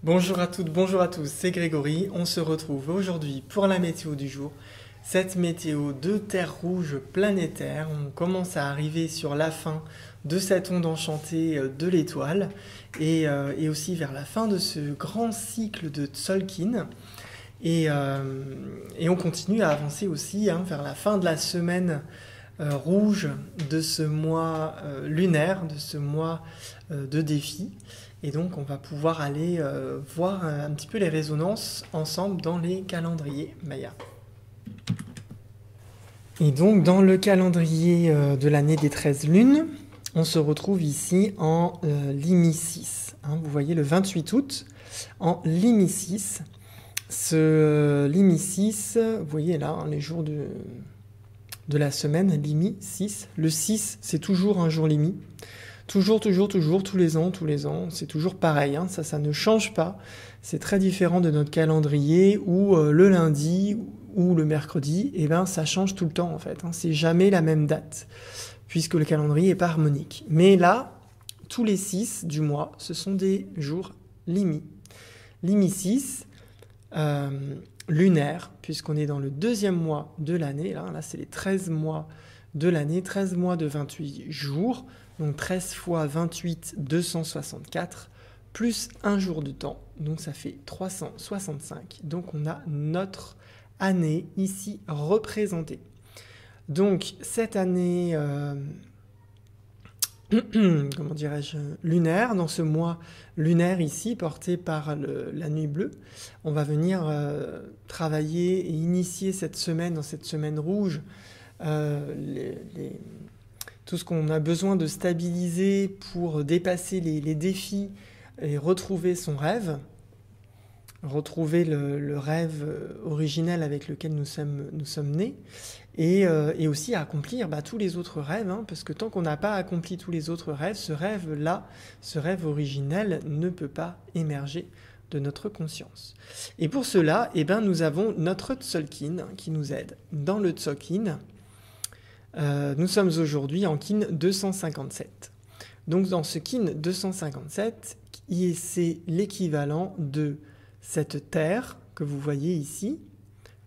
Bonjour à toutes, bonjour à tous, c'est Grégory. On se retrouve aujourd'hui pour la météo du jour. Cette météo de terre rouge planétaire, on commence à arriver sur la fin de cette onde enchantée de l'étoile et aussi vers la fin de ce grand cycle de Tzolk'in. Et on continue à avancer aussi vers la fin de la semaine rouge de ce mois lunaire, de ce mois de défi. Et donc on va pouvoir aller voir un petit peu les résonances ensemble dans les calendriers Maya. Et donc dans le calendrier de l'année des 13 lunes, on se retrouve ici en Limicis. Vous voyez le 28 août en Limicis. Ce Limicis, vous voyez là les jours de la semaine, Limi 6. Le 6, c'est toujours un jour Limi. Toujours, tous les ans, c'est toujours pareil, ça ne change pas. C'est très différent de notre calendrier où le lundi ou le mercredi, ça change tout le temps en fait. C'est jamais la même date, puisque le calendrier n'est pas harmonique. Mais là, tous les 6 du mois, ce sont des jours Limi. Limi 6, lunaire, puisqu'on est dans le deuxième mois de l'année. Là, c'est les 13 mois de l'année, 13 mois de 28 jours. Donc 13 fois 28, 264, plus un jour de temps, donc ça fait 365. Donc on a notre année ici représentée. Donc cette année, comment dirais-je, lunaire, dans ce mois lunaire ici, porté par la nuit bleue, on va venir travailler et initier cette semaine, dans cette semaine rouge, tout ce qu'on a besoin de stabiliser pour dépasser les défis et retrouver son rêve, retrouver le rêve originel avec lequel nous sommes nés, et aussi accomplir tous les autres rêves, parce que tant qu'on n'a pas accompli tous les autres rêves, ce rêve-là, ce rêve originel ne peut pas émerger de notre conscience. Et pour cela, nous avons notre Tzolk'in qui nous aide. Dans le Tzolk'in, nous sommes aujourd'hui en Kin 257. Donc dans ce Kin 257, c'est l'équivalent de cette terre que vous voyez ici,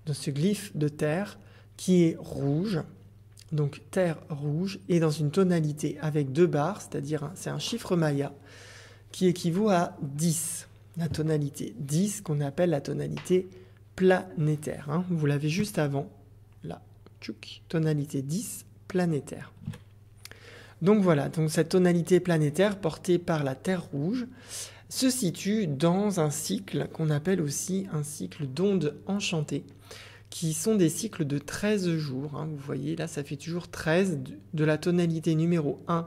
de ce glyphe de terre qui est rouge, donc terre rouge, et dans une tonalité avec 2 barres, c'est-à-dire c'est un chiffre maya qui équivaut à 10, la tonalité 10 qu'on appelle la tonalité planétaire. Vous l'avez juste avant, là. Tonalité 10 planétaire. Donc voilà, donc cette tonalité planétaire portée par la Terre rouge se situe dans un cycle qu'on appelle aussi un cycle d'ondes enchantées, qui sont des cycles de 13 jours. Vous voyez, là, ça fait toujours 13, de la tonalité numéro 1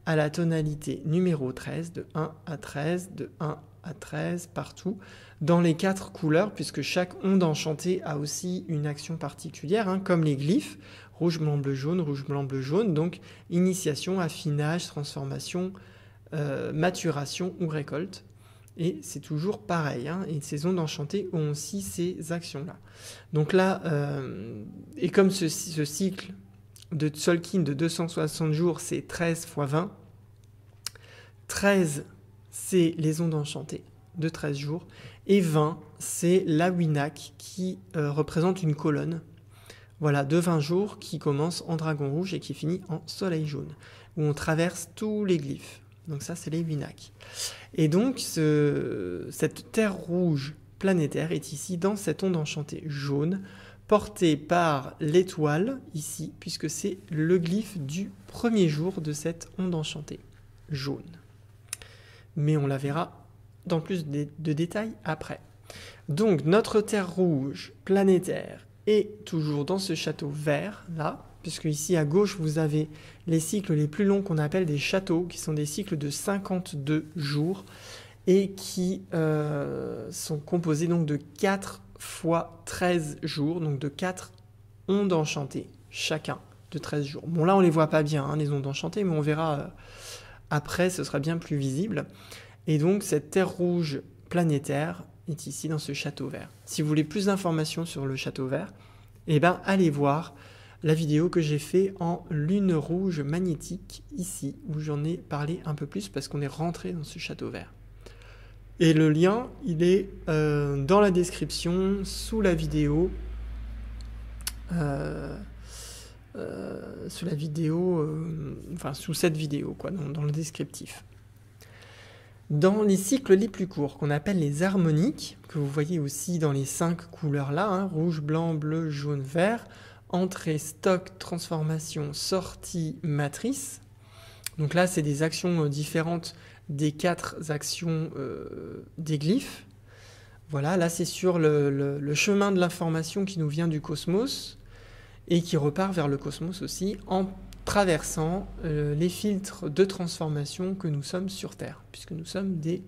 à la tonalité numéro 13, de 1 à 13, de 1 à 13, partout, dans les 4 couleurs, puisque chaque onde enchantée a aussi une action particulière, comme les glyphes, rouge, blanc, bleu, jaune, donc initiation, affinage, transformation, maturation ou récolte. Et c'est toujours pareil, et ces ondes enchantées ont aussi ces actions-là. Donc là, et comme ce cycle de Tzolk'in de 260 jours, c'est 13 fois 20, 13 c'est les ondes enchantées de 13 jours, et 20, c'est la Winak qui représente une colonne, voilà, de 20 jours qui commence en dragon rouge et qui finit en soleil jaune, où on traverse tous les glyphes. Donc ça, c'est les Winak. Et donc, cette terre rouge planétaire est ici dans cette onde enchantée jaune, portée par l'étoile, ici, puisque c'est le glyphe du premier jour de cette onde enchantée jaune. Mais on la verra dans plus de détails après. Donc notre terre rouge planétaire est toujours dans ce château vert, là, puisque ici à gauche vous avez les cycles les plus longs qu'on appelle des châteaux, qui sont des cycles de 52 jours, et qui sont composés donc de 4 fois 13 jours, donc de 4 ondes enchantées, chacun de 13 jours. Bon là on ne les voit pas bien, les ondes enchantées, mais on verra après, ce sera bien plus visible. Et donc cette terre rouge planétaire est ici dans ce château vert. Si vous voulez plus d'informations sur le château vert, allez voir la vidéo que j'ai fait en lune rouge magnétique ici, où j'en ai parlé un peu plus parce qu'on est rentré dans ce château vert. Et le lien, il est dans la description, sous la vidéo. Sous la vidéo, enfin sous cette vidéo, quoi, dans le descriptif. Dans les cycles les plus courts, qu'on appelle les harmoniques, que vous voyez aussi dans les 5 couleurs là, hein, rouge, blanc, bleu, jaune, vert, entrée, stock, transformation, sortie, matrice. Donc là, c'est des actions différentes des 4 actions des glyphes. Voilà, là c'est sur le chemin de l'information qui nous vient du cosmos et qui repart vers le cosmos aussi en traversant les filtres de transformation que nous sommes sur Terre, puisque nous sommes des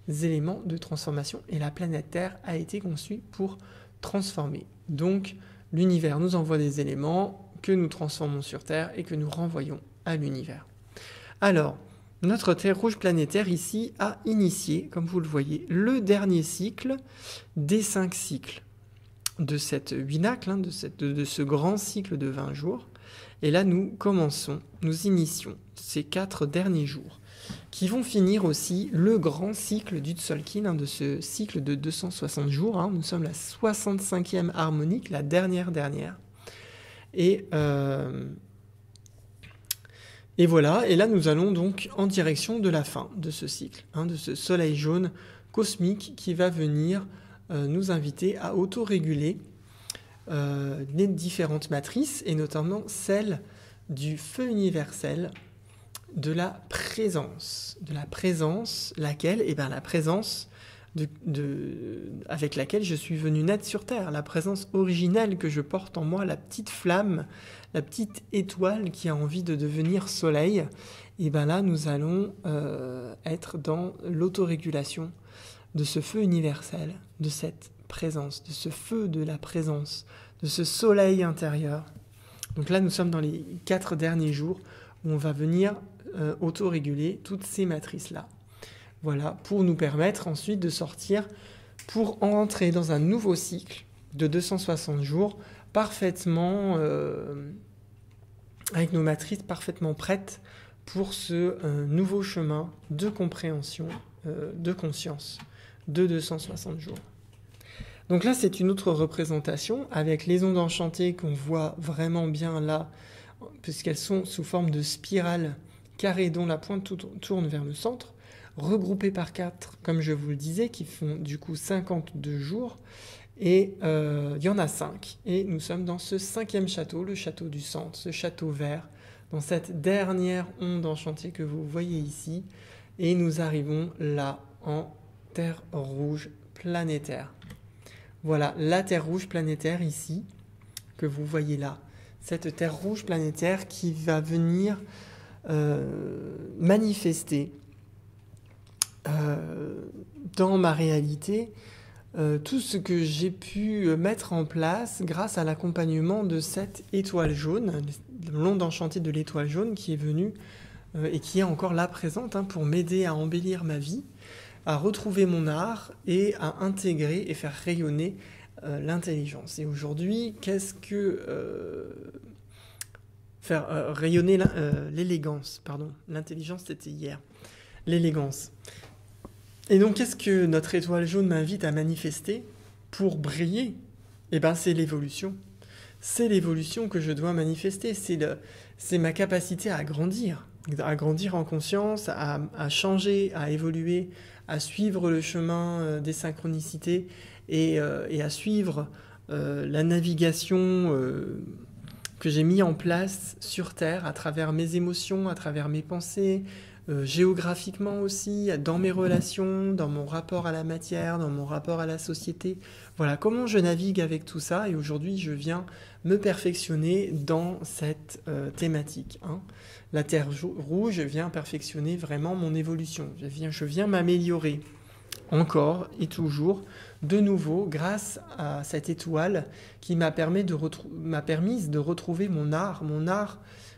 éléments de transformation et la planète Terre a été conçue pour transformer. Donc l'univers nous envoie des éléments que nous transformons sur Terre et que nous renvoyons à l'univers. Alors, notre Terre rouge planétaire ici a initié, comme vous le voyez, le dernier cycle des 5 cycles de cette huinacle, hein, de ce grand cycle de 20 jours. Et là, nous initions ces 4 derniers jours, qui vont finir aussi le grand cycle du Tzolk'in, hein, de ce cycle de 260 jours. Hein. Nous sommes la 65e harmonique, la dernière. Et voilà, et là nous allons donc en direction de la fin de ce cycle, hein, de ce soleil jaune cosmique qui va venir nous inviter à autoréguler les différentes matrices, et notamment celle du feu universel, de la présence, laquelle, la présence avec laquelle je suis venu naître sur Terre, la présence originelle que je porte en moi, la petite flamme, la petite étoile qui a envie de devenir soleil. Et bien là, nous allons être dans l'autorégulation de ce feu universel, de cette présence, de ce feu de la présence, de ce soleil intérieur. Donc là, nous sommes dans les 4 derniers jours où on va venir autoréguler toutes ces matrices-là. Voilà, pour nous permettre ensuite de sortir, pour entrer dans un nouveau cycle de 260 jours, parfaitement, avec nos matrices parfaitement prêtes pour ce nouveau chemin de compréhension, de conscience, de 260 jours. Donc là, c'est une autre représentation avec les ondes enchantées qu'on voit vraiment bien là, puisqu'elles sont sous forme de spirale carrée dont la pointe tourne vers le centre, regroupées par 4, comme je vous le disais, qui font du coup 52 jours. Et il y en a 5. Et nous sommes dans ce 5e château, le château du centre, ce château vert, dans cette dernière onde enchantée que vous voyez ici. Et nous arrivons là en Terre rouge planétaire. Voilà, la Terre rouge planétaire ici, que vous voyez là. Cette Terre rouge planétaire qui va venir manifester dans ma réalité tout ce que j'ai pu mettre en place grâce à l'accompagnement de cette étoile jaune, l'onde enchantée de l'étoile jaune qui est venue et qui est encore là présente, hein, pour m'aider à embellir ma vie, à retrouver mon art et à intégrer et faire rayonner l'intelligence. Et aujourd'hui, qu'est-ce que faire rayonner l'élégance, pardon, l'intelligence c'était hier, l'élégance. Et donc qu'est-ce que notre étoile jaune m'invite à manifester pour briller? Eh bien c'est l'évolution. C'est l'évolution que je dois manifester, c'est ma capacité à grandir en conscience, à changer, à évoluer, à suivre le chemin des synchronicités et à suivre la navigation que j'ai mis en place sur Terre à travers mes émotions, à travers mes pensées, géographiquement aussi, dans mes relations, dans mon rapport à la matière, dans mon rapport à la société. Voilà comment je navigue avec tout ça, et aujourd'hui je viens me perfectionner dans cette thématique. Hein. La Terre rouge vient perfectionner vraiment mon évolution. Je viens m'améliorer encore et toujours, de nouveau, grâce à cette étoile qui m'a permis de retrouver mon art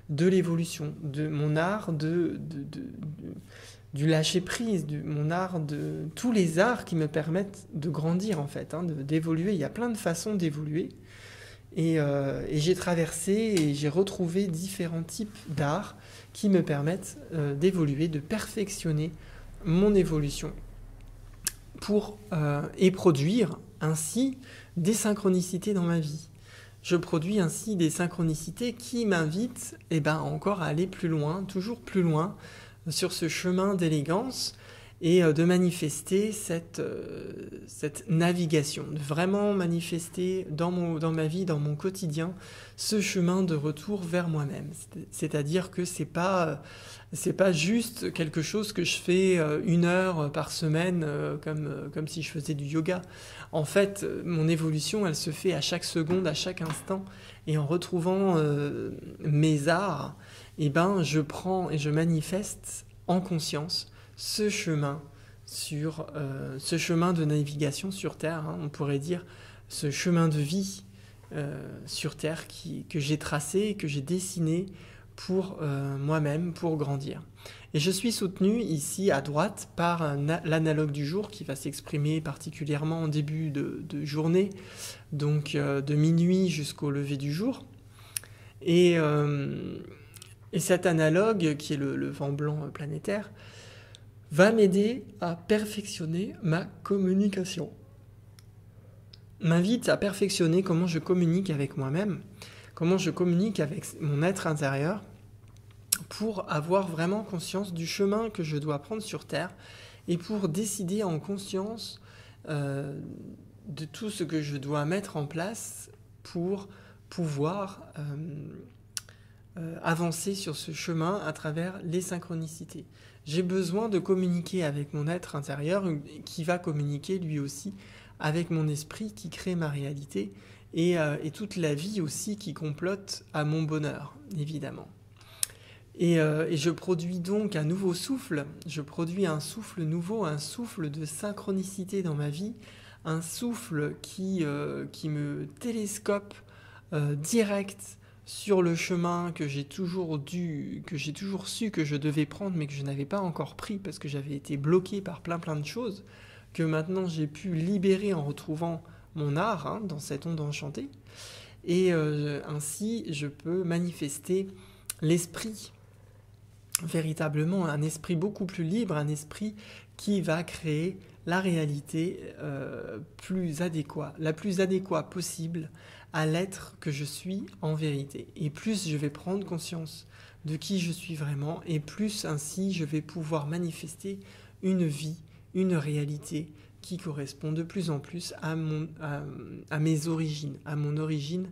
de l'évolution, mon art du lâcher-prise, mon art de tous les arts qui me permettent de grandir en fait, hein, d'évoluer. Il y a plein de façons d'évoluer. Et j'ai traversé et j'ai retrouvé différents types d'arts qui me permettent d'évoluer, de perfectionner mon évolution et produire ainsi des synchronicités dans ma vie. Je produis ainsi des synchronicités qui m'invitent encore à aller plus loin, toujours plus loin, sur ce chemin d'élégance et de manifester cette navigation, de vraiment manifester dans ma vie, dans mon quotidien, ce chemin de retour vers moi-même. C'est-à-dire que c'est pas juste quelque chose que je fais 1 heure par semaine comme si je faisais du yoga. En fait, mon évolution, elle se fait à chaque seconde, à chaque instant. Et en retrouvant mes arts, je prends et je manifeste en conscience ce chemin de navigation sur Terre, on pourrait dire ce chemin de vie sur Terre que j'ai tracé, que j'ai dessiné pour moi-même, pour grandir. Et je suis soutenu ici à droite par l'analogue du jour qui va s'exprimer particulièrement en début de journée, donc de minuit jusqu'au lever du jour. Et cet analogue, qui est le vent blanc planétaire, va m'aider à perfectionner ma communication. M'invite à perfectionner comment je communique avec moi-même, comment je communique avec mon être intérieur, pour avoir vraiment conscience du chemin que je dois prendre sur Terre et pour décider en conscience de tout ce que je dois mettre en place pour pouvoir avancer sur ce chemin à travers les synchronicités. J'ai besoin de communiquer avec mon être intérieur qui va communiquer lui aussi avec mon esprit qui crée ma réalité et toute la vie aussi qui complote à mon bonheur, évidemment. Et je produis donc un nouveau souffle, je produis un souffle nouveau, un souffle de synchronicité dans ma vie, un souffle qui me télescope direct sur le chemin que j'ai toujours su que je devais prendre mais que je n'avais pas encore pris parce que j'avais été bloqué par plein de choses, que maintenant j'ai pu libérer en retrouvant mon art dans cette onde enchantée. Et ainsi je peux manifester l'esprit, véritablement un esprit beaucoup plus libre, un esprit qui va créer la réalité la plus adéquate possible à l'être que je suis en vérité. Et plus je vais prendre conscience de qui je suis vraiment, et plus ainsi je vais pouvoir manifester une vie, une réalité qui correspond de plus en plus à mes origines, à mon origine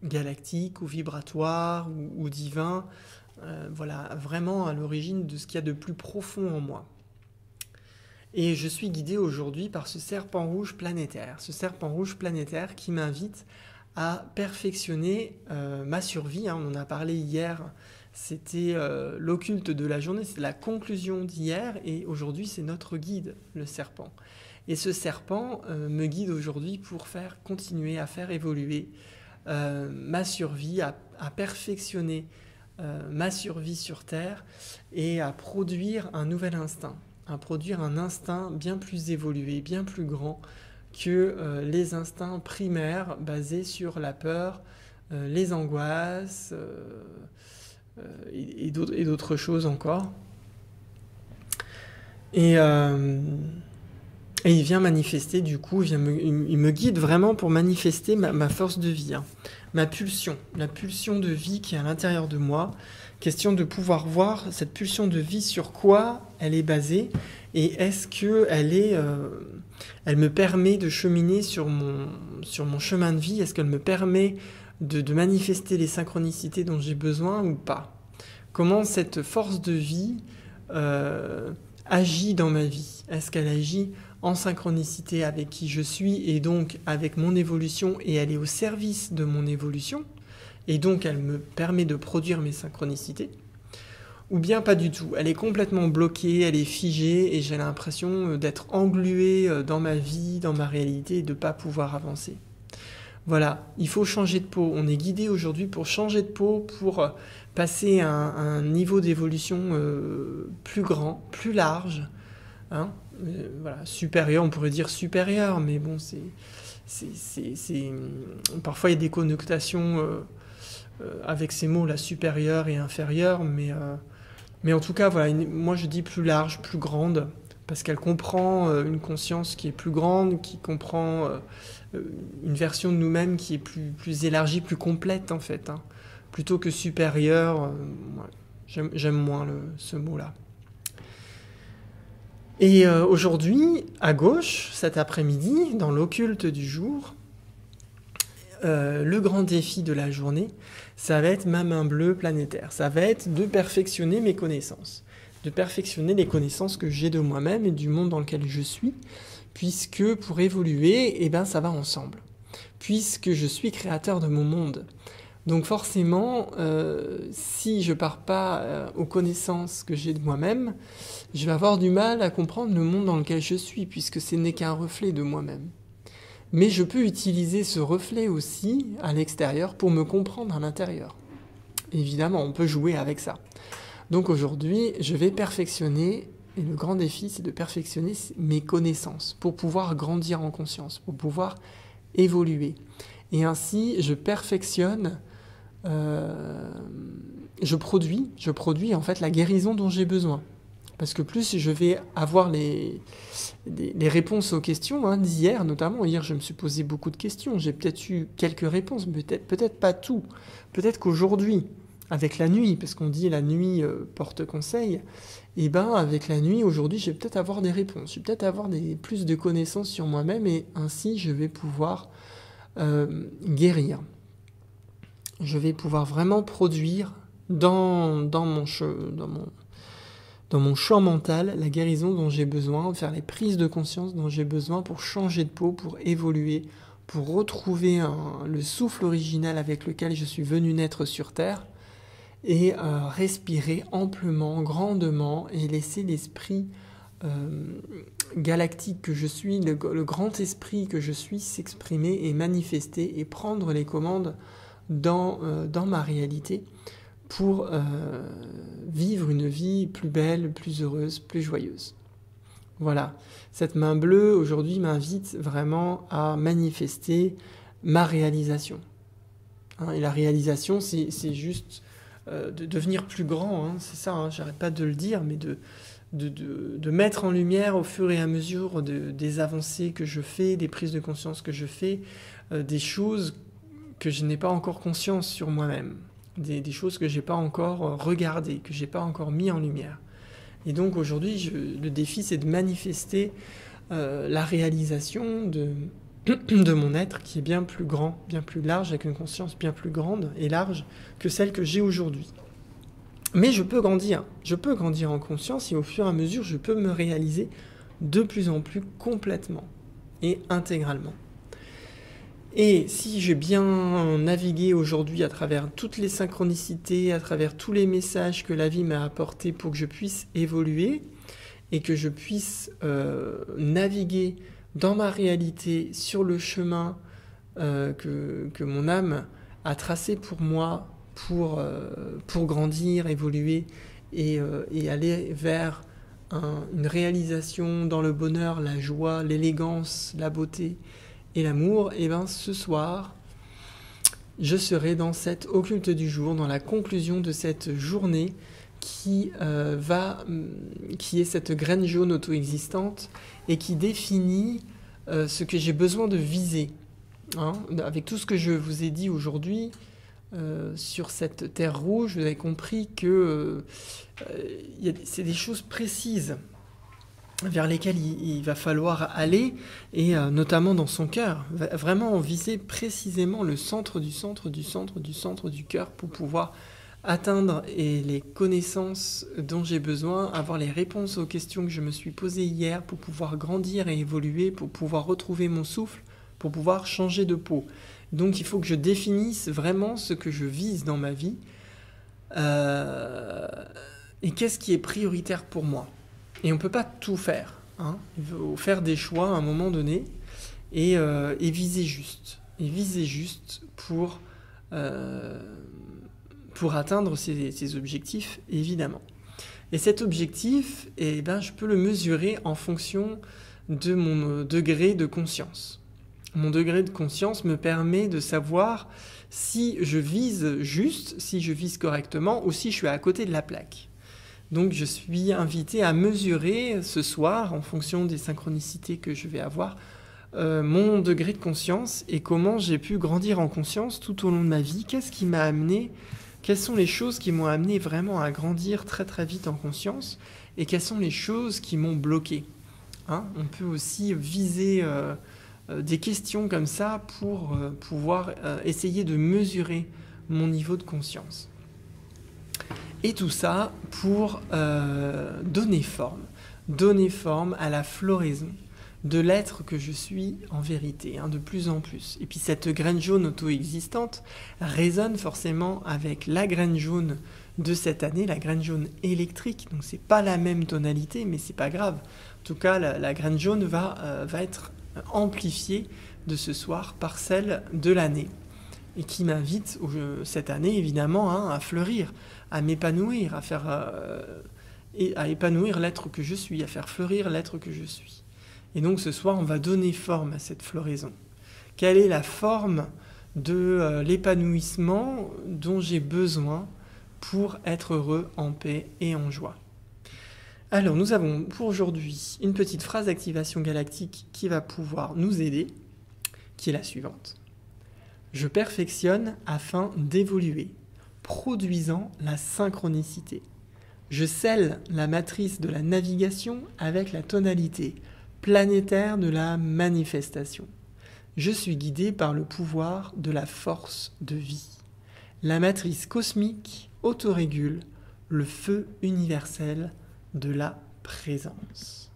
galactique ou vibratoire ou divin, voilà, vraiment à l'origine de ce qu'il y a de plus profond en moi. Et je suis guidé aujourd'hui par ce serpent rouge planétaire qui m'invite à perfectionner ma survie. On en a parlé hier, c'était l'occulte de la journée, c'est la conclusion d'hier, et aujourd'hui c'est notre guide, le serpent. Et ce serpent me guide aujourd'hui pour continuer à faire évoluer ma survie, à perfectionner ma survie sur Terre et à produire un nouvel instinct. À produire un instinct bien plus évolué, bien plus grand que les instincts primaires basés sur la peur, les angoisses et d'autres choses encore. Et il vient manifester, du coup, il me guide vraiment pour manifester ma force de vie, ma pulsion, la pulsion de vie qui est à l'intérieur de moi. Question de pouvoir voir cette pulsion de vie, sur quoi elle est basée, et est-ce qu'elle elle me permet de cheminer sur mon chemin de vie, est-ce qu'elle me permet de manifester les synchronicités dont j'ai besoin ou pas. Comment cette force de vie agit dans ma vie. Est-ce qu'elle agit en synchronicité avec qui je suis et donc avec mon évolution, et elle est au service de mon évolution et donc elle me permet de produire mes synchronicités, ou bien pas du tout, elle est complètement bloquée, elle est figée et j'ai l'impression d'être englué dans ma vie, dans ma réalité et de ne pas pouvoir avancer. Voilà, il faut changer de peau, on est guidé aujourd'hui pour changer de peau, pour passer à un niveau d'évolution plus grand, plus large, voilà, supérieur, on pourrait dire supérieur, mais bon, parfois il y a des connotations avec ces mots-là, supérieur et inférieur, mais en tout cas, voilà, moi je dis plus large, plus grande, parce qu'elle comprend une conscience qui est plus grande, qui comprend une version de nous-mêmes qui est plus élargie, plus complète en fait, hein. Plutôt que supérieure, ouais, j'aime moins ce mot-là. Et aujourd'hui, à gauche, cet après-midi, dans l'occulte du jour, le grand défi de la journée, ça va être ma main bleue planétaire. Ça va être de perfectionner mes connaissances, de perfectionner les connaissances que j'ai de moi-même et du monde dans lequel je suis, puisque pour évoluer, eh ben, ça va ensemble. Puisque je suis créateur de mon monde. Donc forcément, si je pars pas aux connaissances que j'ai de moi-même, je vais avoir du mal à comprendre le monde dans lequel je suis, puisque ce n'est qu'un reflet de moi-même. Mais je peux utiliser ce reflet aussi à l'extérieur pour me comprendre à l'intérieur. Évidemment, on peut jouer avec ça. Donc aujourd'hui, je vais perfectionner, et le grand défi, c'est de perfectionner mes connaissances pour pouvoir grandir en conscience, pour pouvoir évoluer. Et ainsi, je perfectionne, je produis en fait la guérison dont j'ai besoin. Parce que plus je vais avoir les réponses aux questions, hein, d'hier notamment. Hier, je me suis posé beaucoup de questions. J'ai peut-être eu quelques réponses, peut-être pas tout. Peut-être qu'aujourd'hui, avec la nuit, parce qu'on dit la nuit porte conseil, et ben avec la nuit, aujourd'hui, je vais peut-être avoir des réponses. Je vais peut-être avoir plus de connaissances sur moi-même et ainsi, je vais pouvoir guérir. Je vais pouvoir vraiment produire dans mon champ mental la guérison dont j'ai besoin, faire les prises de conscience dont j'ai besoin pour changer de peau, pour évoluer, pour retrouver le souffle original avec lequel je suis venu naître sur Terre et respirer amplement, grandement et laisser l'esprit galactique que je suis, le grand esprit que je suis s'exprimer et manifester et prendre les commandes dans ma réalité pour vivre une vie plus belle, plus heureuse, plus joyeuse. Voilà, cette main bleue aujourd'hui m'invite vraiment à manifester ma réalisation. Hein, et la réalisation, c'est juste de devenir plus grand, hein, c'est ça, hein, j'arrête pas de le dire, mais de mettre en lumière au fur et à mesure des avancées que je fais, des prises de conscience que je fais, des choses que je n'ai pas encore conscience sur moi-même. Des choses que je n'ai pas encore regardées, que je n'ai pas encore mis en lumière. Et donc aujourd'hui, le défi, c'est de manifester la réalisation de mon être qui est bien plus grand, bien plus large, avec une conscience bien plus grande et large que celle que j'ai aujourd'hui. Mais je peux grandir en conscience et au fur et à mesure, je peux me réaliser de plus en plus complètement et intégralement. Et si j'ai bien navigué aujourd'hui à travers toutes les synchronicités, à travers tous les messages que la vie m'a apportés pour que je puisse évoluer et que je puisse naviguer dans ma réalité sur le chemin que mon âme a tracé pour moi pour grandir, évoluer et aller vers une réalisation dans le bonheur, la joie, l'élégance, la beauté et l'amour, et bien ce soir, je serai dans cette occulte du jour, dans la conclusion de cette journée qui est cette graine jaune auto-existante et qui définit ce que j'ai besoin de viser. Hein, avec tout ce que je vous ai dit aujourd'hui sur cette terre rouge, vous avez compris que c'est des choses précises vers lesquelles il va falloir aller, et notamment dans son cœur, vraiment viser précisément le centre du centre du centre du centre du cœur pour pouvoir atteindre les connaissances dont j'ai besoin, avoir les réponses aux questions que je me suis posées hier pour pouvoir grandir et évoluer, pour pouvoir retrouver mon souffle, pour pouvoir changer de peau. Donc il faut que je définisse vraiment ce que je vise dans ma vie et qu'est-ce qui est prioritaire pour moi. Et on ne peut pas tout faire. Hein. Il faut faire des choix à un moment donné et viser juste. Et viser juste pour atteindre ces objectifs, évidemment. Et cet objectif, je peux le mesurer en fonction de mon degré de conscience. Mon degré de conscience me permet de savoir si je vise juste, si je vise correctement ou si je suis à côté de la plaque. Donc je suis invité à mesurer ce soir, en fonction des synchronicités que je vais avoir, mon degré de conscience et comment j'ai pu grandir en conscience tout au long de ma vie. Qu'est-ce qui m'a amené, quelles sont les choses qui m'ont amené vraiment à grandir très très vite en conscience et quelles sont les choses qui m'ont bloqué. On peut aussi viser des questions comme ça pour pouvoir essayer de mesurer mon niveau de conscience. Et tout ça pour donner forme à la floraison de l'être que je suis en vérité, de plus en plus. Et puis cette graine jaune auto-existante résonne forcément avec la graine jaune de cette année, la graine jaune électrique. Donc c'est pas la même tonalité, mais c'est pas grave. En tout cas, la graine jaune va être amplifiée de ce soir par celle de l'année. Et qui m'invite cette année, évidemment, à fleurir, à m'épanouir, à épanouir l'être que je suis, à faire fleurir l'être que je suis. Et donc ce soir, on va donner forme à cette floraison. Quelle est la forme de l'épanouissement dont j'ai besoin pour être heureux, en paix et en joie? Alors, nous avons pour aujourd'hui une petite phrase d'activation galactique qui va pouvoir nous aider, qui est la suivante. Je perfectionne afin d'évoluer, produisant la synchronicité. Je scelle la matrice de la navigation avec la tonalité planétaire de la manifestation. Je suis guidé par le pouvoir de la force de vie. La matrice cosmique autorégule le feu universel de la présence.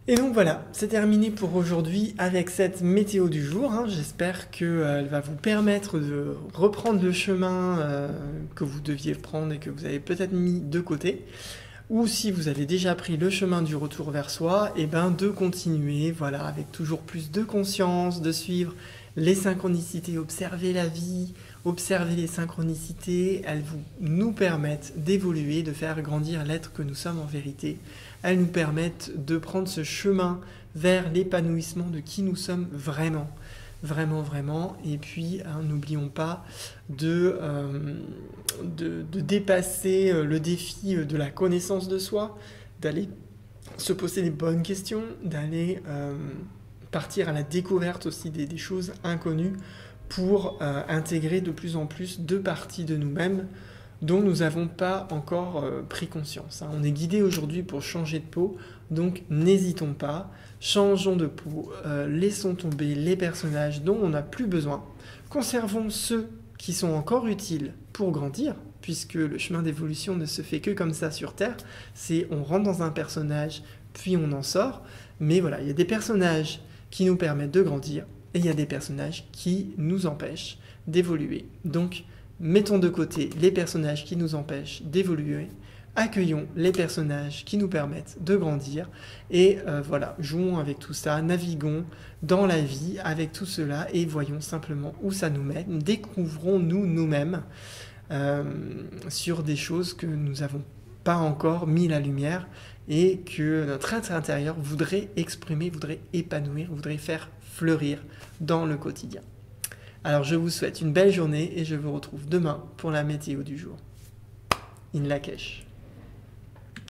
Et donc voilà, c'est terminé pour aujourd'hui avec cette météo du jour. J'espère qu'elle va vous permettre de reprendre le chemin que vous deviez prendre et que vous avez peut-être mis de côté. Ou si vous avez déjà pris le chemin du retour vers soi, de continuer, avec toujours plus de conscience, de suivre les synchronicités, observer la vie, observer les synchronicités. Elles nous permettent d'évoluer, de faire grandir l'être que nous sommes en vérité. Elles nous permettent de prendre ce chemin vers l'épanouissement de qui nous sommes vraiment. Vraiment, vraiment. Et puis, n'oublions pas de dépasser le défi de la connaissance de soi, d'aller se poser les bonnes questions, d'aller partir à la découverte aussi des choses inconnues pour intégrer de plus en plus de parties de nous-mêmes dont nous n'avons pas encore pris conscience. On est guidé aujourd'hui pour changer de peau, donc n'hésitons pas, changeons de peau, laissons tomber les personnages dont on n'a plus besoin, conservons ceux qui sont encore utiles pour grandir, puisque le chemin d'évolution ne se fait que comme ça sur Terre, c'est on rentre dans un personnage, puis on en sort, mais voilà, il y a des personnages qui nous permettent de grandir, et il y a des personnages qui nous empêchent d'évoluer. Donc, mettons de côté les personnages qui nous empêchent d'évoluer, accueillons les personnages qui nous permettent de grandir, et jouons avec tout ça, naviguons dans la vie avec tout cela, et voyons simplement où ça nous mène, découvrons-nous nous-mêmes sur des choses que nous n'avons pas encore mis la lumière, et que notre être intérieur voudrait exprimer, voudrait épanouir, voudrait faire fleurir dans le quotidien. Alors je vous souhaite une belle journée et je vous retrouve demain pour la météo du jour. In Lakesh.